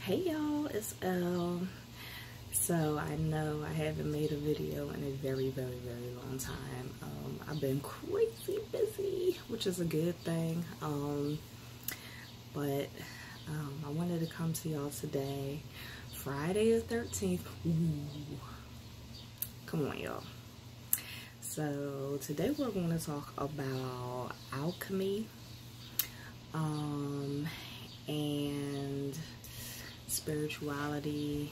Hey y'all, it's Elle. So I know I haven't made a video in a very long time. I've been crazy busy, which is a good thing. But I wanted to come to y'all today, Friday the 13th. Ooh. Come on, y'all. So today we're going to talk about alchemy, and spirituality,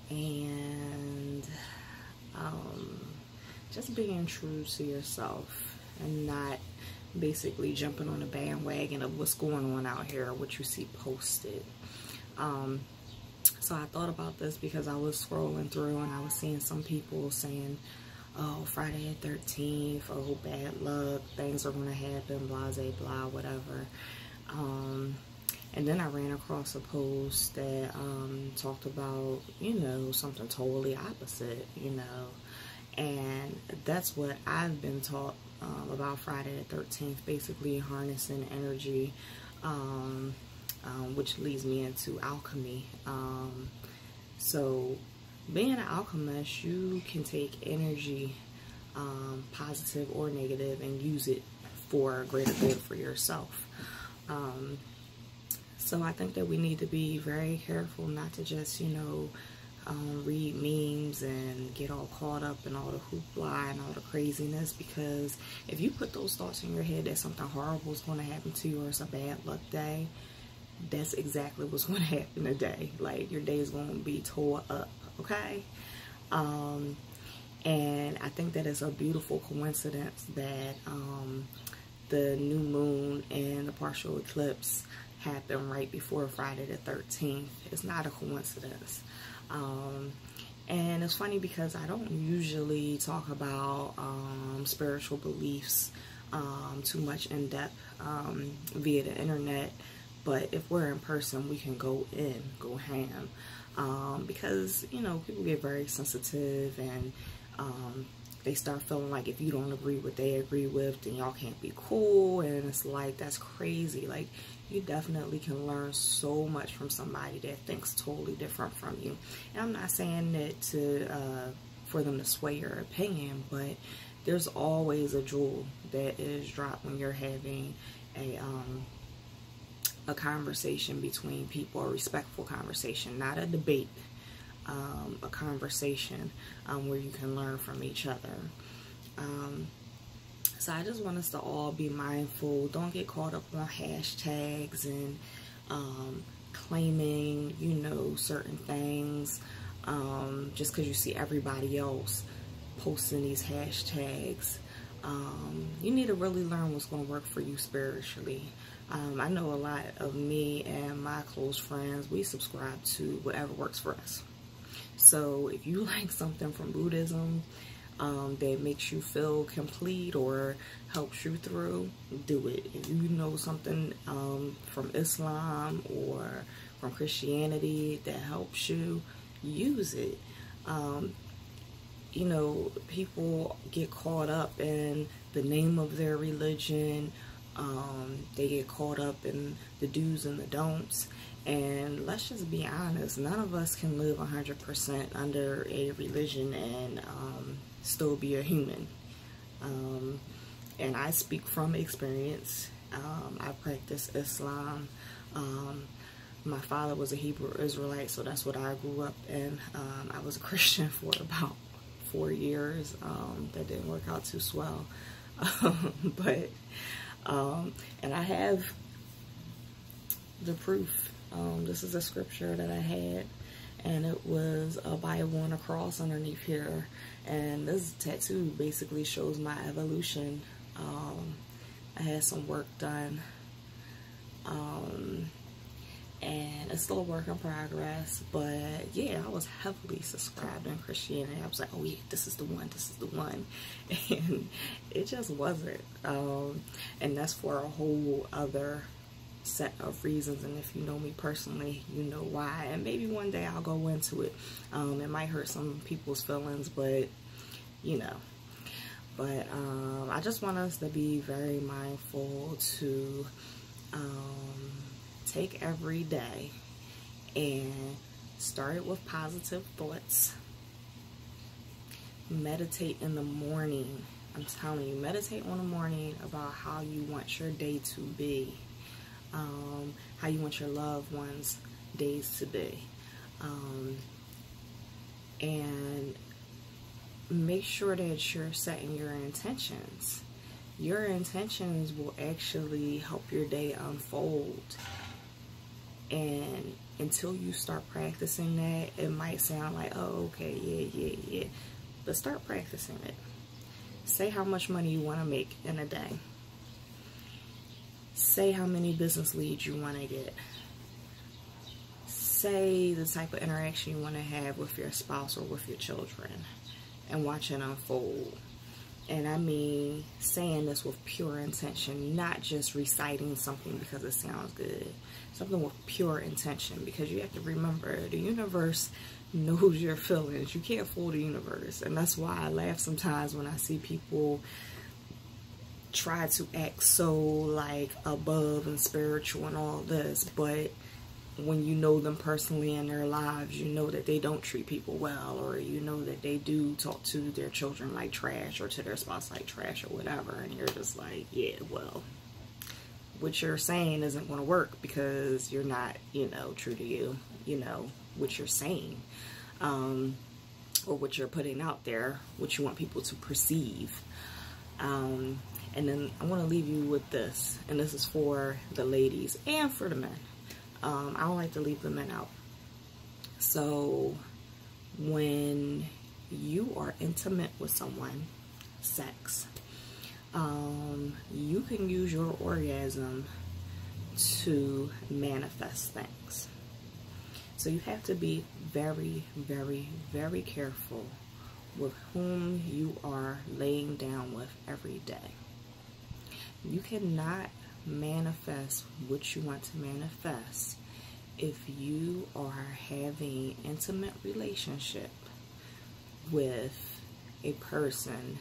and just being true to yourself and not basically jumping on the bandwagon of what's going on out here, what you see posted. So I thought about this because I was scrolling through and I was seeing some people saying, oh, Friday the 13th, oh, bad luck, things are going to happen, blah, blah, blah, whatever. And then I ran across a post that talked about, something totally opposite, and that's what I've been taught about Friday the 13th, basically harnessing energy, which leads me into alchemy. So being an alchemist, you can take energy, positive or negative, and use it for a greater good for yourself. So I think that we need to be very careful not to just, read memes and get all caught up in all the hoopla and all the craziness, because if you put those thoughts in your head that something horrible is going to happen to you or it's a bad luck day, that's exactly what's going to happen today. Like, your day is going to be tore up, okay? And I think that it's a beautiful coincidence that the new moon and the partial eclipse happened right before Friday the 13th. It's not a coincidence. And it's funny because I don't usually talk about spiritual beliefs too much in depth via the internet, but if we're in person, we can go ham, because people get very sensitive, and they start feeling like if you don't agree with what they agree with, then y'all can't be cool. And it's like, that's crazy. Like, you definitely can learn so much from somebody that thinks totally different from you. And I'm not saying that for them to sway your opinion, but there's always a jewel that is dropped when you're having a conversation between people, a respectful conversation, not a debate. A conversation where you can learn from each other. So I just want us to all be mindful. Don't get caught up on hashtags and claiming, certain things just because you see everybody else posting these hashtags. You need to really learn what's going to work for you spiritually. I know a lot of me and my close friends, we subscribe to whatever works for us. So if you like something from Buddhism that makes you feel complete or helps you through, do it. If you know something from Islam or from Christianity that helps you, use it. People get caught up in the name of their religion. They get caught up in the do's and the don'ts. And let's just be honest, none of us can live 100% under a religion and still be a human. And I speak from experience. I practice Islam. My father was a Hebrew Israelite, so that's what I grew up in. I was a Christian for about 4 years. That didn't work out too swell. And I have the proof. This is a scripture that I had, and it was a Bible and a cross underneath here, and this tattoo basically shows my evolution. I had some work done, and it's still a work in progress, but yeah, I was heavily subscribed in Christianity. I was like, oh yeah, this is the one, and it just wasn't, and that's for a whole other set of reasons. And if you know me personally, you know why, and maybe one day I'll go into it. It might hurt some people's feelings, but I just want us to be very mindful to take every day And start it with positive thoughts. Meditate in the morning. I'm telling you, meditate in the morning about how you want your day to be, how you want your loved ones' days to be, and make sure that you're setting your intentions. Your intentions will actually help your day unfold. And until you start practicing that, it might sound like, oh, okay, yeah. But start practicing it. Say how much money you want to make in a day. Say how many business leads you want to get. Say the type of interaction you want to have with your spouse or with your children. And watch it unfold. And I mean saying this with pure intention, not just reciting something because it sounds good. Something with pure intention, because you have to remember the universe knows your feelings. You can't fool the universe. And that's why I laugh sometimes when I see people try to act so like above and spiritual and all this, but when you know them personally in their lives, you know that they don't treat people well, or you know that they do talk to their children like trash or to their spouse like trash or whatever, and you're just like, yeah, well, what you're saying isn't going to work because you're not, true to what you're saying, or what you're putting out there, what you want people to perceive. And then I want to leave you with this, and this is for the ladies and for the men. I don't like to leave the men out. So when you are intimate with someone, sex, you can use your orgasm to manifest things. So you have to be very, very, very careful with whom you are laying down with every day. You cannot manifest what you want to manifest if you are having an intimate relationship with a person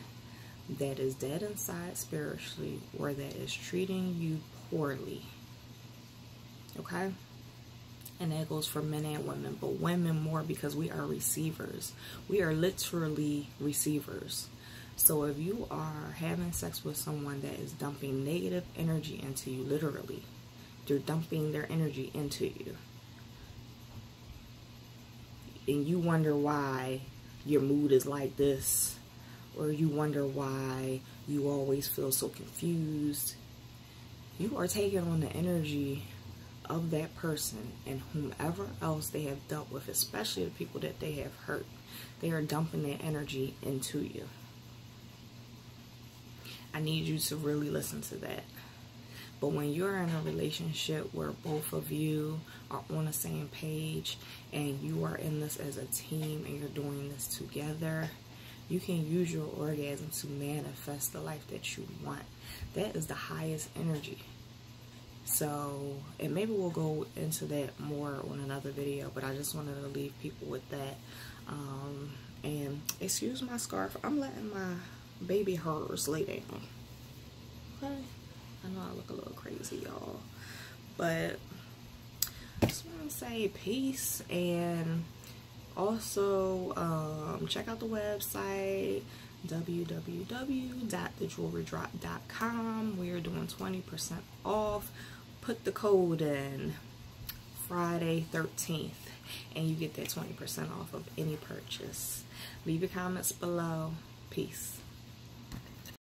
that is dead inside spiritually, or that is treating you poorly. Okay? And that goes for men and women, but women more, because we are receivers. We are literally receivers. So if you are having sex with someone that is dumping negative energy into you, literally, they're dumping their energy into you, and you wonder why your mood is like this, or you wonder why you always feel so confused, you are taking on the energy of that person and whomever else they have dealt with, especially the people that they have hurt. They are dumping their energy into you. I need you to really listen to that. But when you're in a relationship where both of you are on the same page and you are in this as a team and you're doing this together, you can use your orgasm to manifest the life that you want. That is the highest energy. So, and maybe we'll go into that more on another video, but I just wanted to leave people with that. And excuse my scarf. I'm letting my baby hairs lay down. Okay? I know I look a little crazy, y'all. But I just want to say peace. And also, check out the website, www.thejewelrydrop.com. We are doing 20% off. Put the code in, Friday 13th, and you get that 20% off of any purchase. Leave your comments below. Peace.